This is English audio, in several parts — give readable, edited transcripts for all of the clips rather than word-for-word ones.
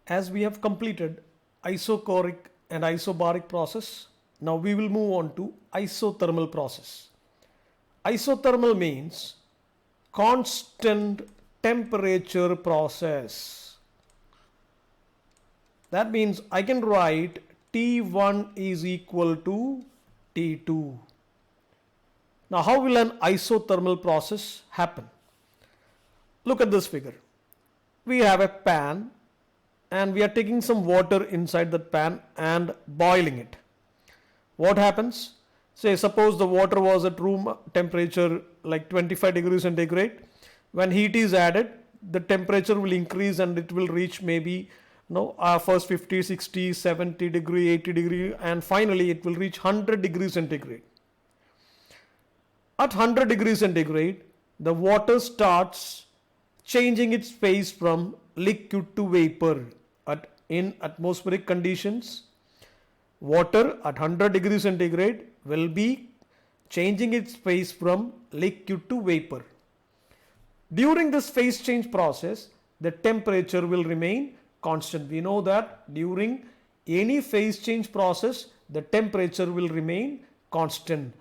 As we have completed isochoric and isobaric process, now we will move on to isothermal process. Isothermal means constant temperature process. That means I can write T1 is equal to T2. Now how will an isothermal process happen? Look at this figure. We have a pan and we are taking some water inside that pan and boiling it. What happens? Say suppose the water was at room temperature like 25 degrees centigrade. When heat is added, the temperature will increase and it will reach maybe first 50, 60, 70 degree, 80 degree, and finally it will reach 100 degrees centigrade. At 100 degrees centigrade, the water starts changing its phase from liquid to vapor. In atmospheric conditions, water at 100 degrees centigrade will be changing its phase from liquid to vapor. During this phase change process, the temperature will remain constant. We know that during any phase change process, the temperature will remain constant.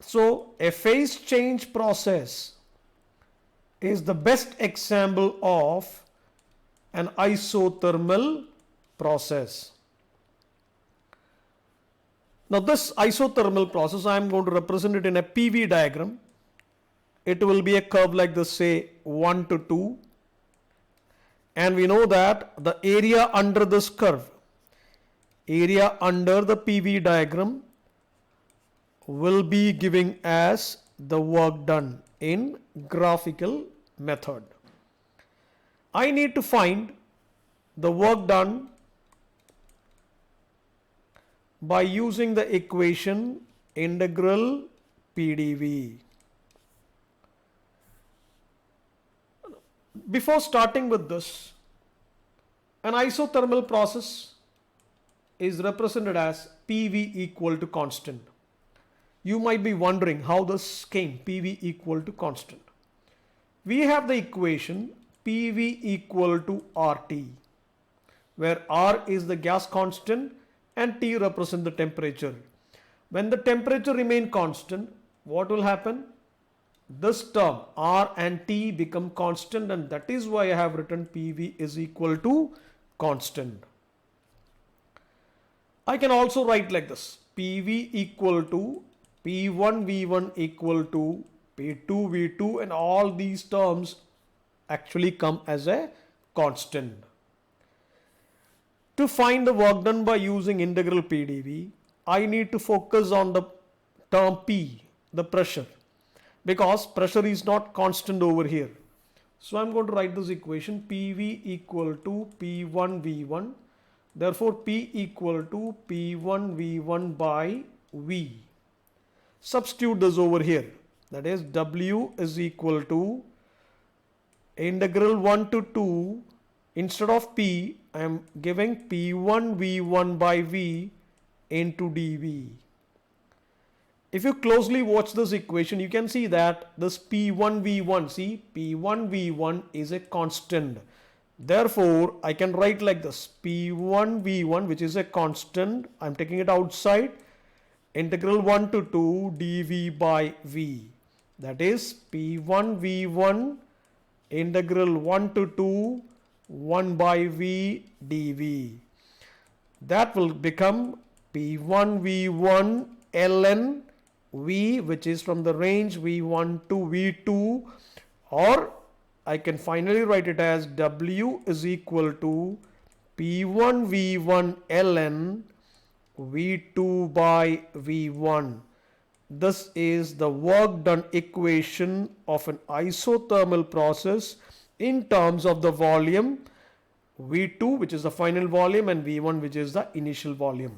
So a phase change process is the best example of an isothermal process. Now this isothermal process, I am going to represent it in a PV diagram. It will be a curve like this, say 1 to 2. And we know that the area under this curve, area under the PV diagram will be giving as the work done in graphical method. I need to find the work done by using the equation integral PDV. Before starting with this, an isothermal process is represented as PV equal to constant. You might be wondering how this came, PV equal to constant. We have the equation PV equal to RT, where R is the gas constant and T represents the temperature. When the temperature remains constant, what will happen? This term R and T become constant, and that is why I have written PV is equal to constant. I can also write like this: PV equal to P1 V1 equal to P2 V2, and all these terms actually come as a constant. To find the work done by using integral PDV, I need to focus on the term P, the pressure, because pressure is not constant over here. So I'm going to write this equation: PV equal to P1 V1. Therefore P equal to P1 V1 by V. Substitute this over here. That is W is equal to integral 1 to 2. Instead of P, I am giving P1 V1 by V into dV. If you closely watch this equation, you can see that this P1 V1, see, P1 V1 is a constant. Therefore, I can write like this: P1 V1, which is a constant, I am taking it outside, integral 1 to 2 dV by V. That is P1 V1 integral 1 to 2 1 by V dV. That will become P1 V1 ln V, which is from the range V1 to V2, or I can finally write it as W is equal to P1 V1 ln V2 by V1. This is the work done equation of an isothermal process in terms of the volume V2, which is the final volume, and V1, which is the initial volume.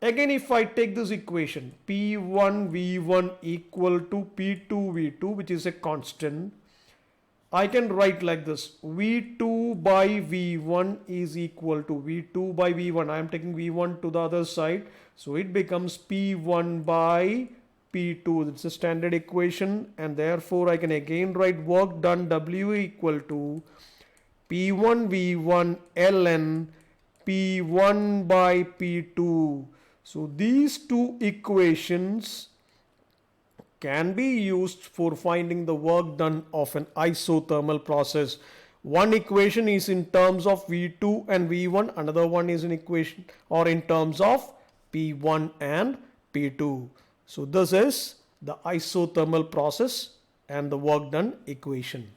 Again, if I take this equation, P1 V1 equal to P2 V2, which is a constant, I can write like this: V2 by V1 is equal to V2 by V1. I am taking V1 to the other side, so it becomes P1 by P2. It's a standard equation, and therefore I can again write work done W equal to P1 V1 ln P1 by P2. So these two equations can be used for finding the work done of an isothermal process. One equation is in terms of V2 and V1, another one is in equation or in terms of P1 and P2. So this is the isothermal process and the work done equation.